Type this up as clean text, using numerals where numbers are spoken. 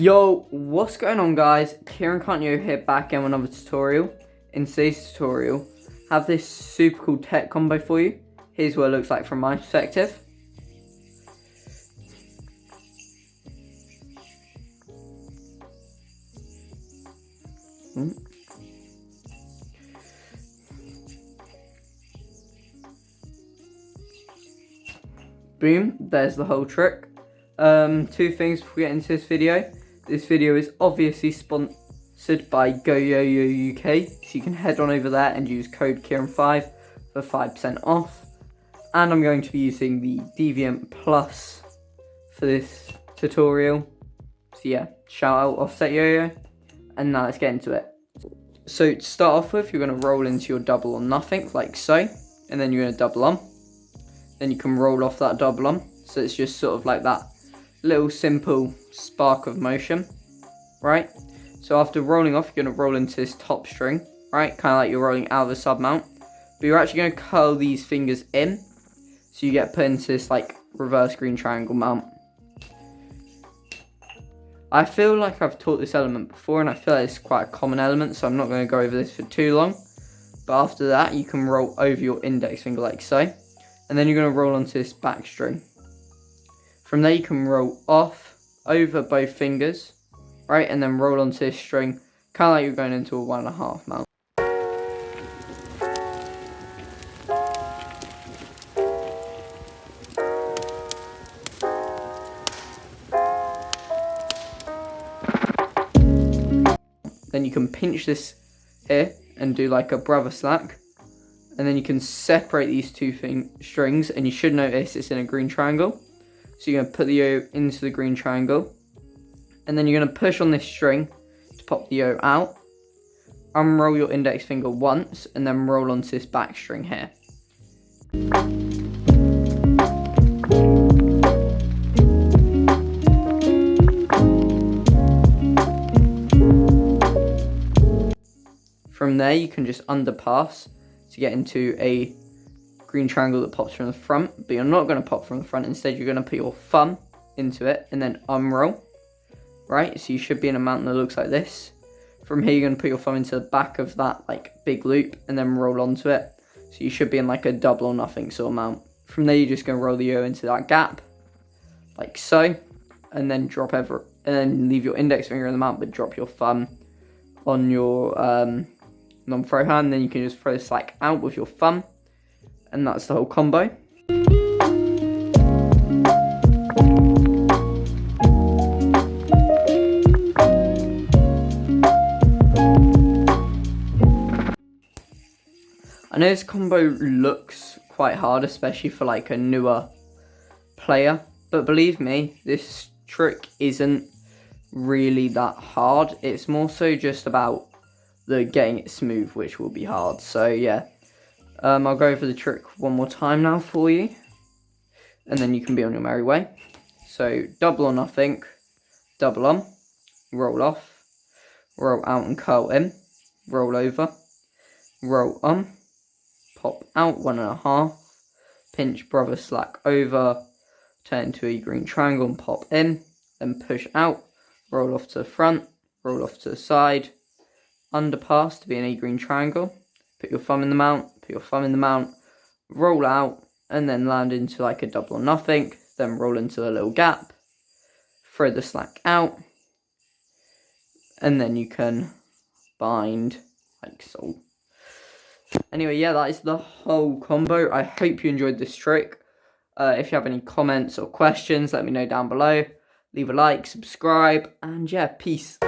Yo, what's going on guys? Kieran Canio here, back in another tutorial. In today's tutorial, I have this super cool tech combo for you. Here's what it looks like from my perspective. Boom, there's the whole trick. Two things before we get into this video. This video is obviously sponsored by yoyo UK, so you can head on over there and use code Kieran5 for 5% off. And I'm going to be using the Deviant Plus for this tutorial. So yeah, shout out Offset Yo-Yo. And now let's get into it. So to start off with, you're going to roll into your double or nothing, like so. And then you're going to double on. Then you can roll off that double on. So it's just sort of like that little simple spark of motion, right? So after rolling off, you're going to roll into this top string, right? Kind of like you're rolling out of the sub mount. But you're actually going to curl these fingers in. So you get put into this like reverse green triangle mount. I feel like I've taught this element before, and I feel like it's quite a common element, so I'm not going to go over this for too long. But after that, you can roll over your index finger like so. And then you're going to roll onto this back string. From there, you can roll off over both fingers, right? And then roll onto this string, kind of like you're going into a 1.5 mount. Then you can pinch this here and do like a brother slack. And then you can separate these two strings, and you should notice it's in a green triangle. So you're going to put the yo into the green triangle. And then you're going to push on this string to pop the yo out. Unroll your index finger once, and then roll onto this back string here. From there, you can just underpass to get into a green triangle that pops from the front, but you're not going to pop from the front. Instead, you're going to put your thumb into it and then unroll, right? So you should be in a mountain that looks like this. From here, you're going to put your thumb into the back of that like big loop and then roll onto it. So you should be in like a double or nothing sort of mount. From there, you're just going to roll the yo into that gap, like so, and then and then leave your index finger in the mount, but drop your thumb on your non-throw hand. Then you can just throw the slack out with your thumb, and that's the whole combo. I know this combo looks quite hard, especially for like a newer player, but believe me, this trick isn't really that hard. It's more so just about the getting it smooth, which will be hard. So yeah, I'll go over the trick one more time now for you, and then you can be on your merry way. So double or nothing, double on, roll off, roll out and curl in, roll over, roll on, pop out 1.5, pinch brother slack over, turn into a green triangle and pop in, then push out, roll off to the front, roll off to the side, underpass to be in a green triangle, put your thumb in the mount, roll out, and then land into like a double or nothing, then roll into a little gap, throw the slack out, and then you can bind like so. Anyway, yeah, that is the whole combo. I hope you enjoyed this trick. If you have any comments or questions, let me know down below. Leave a like, subscribe, and yeah, peace.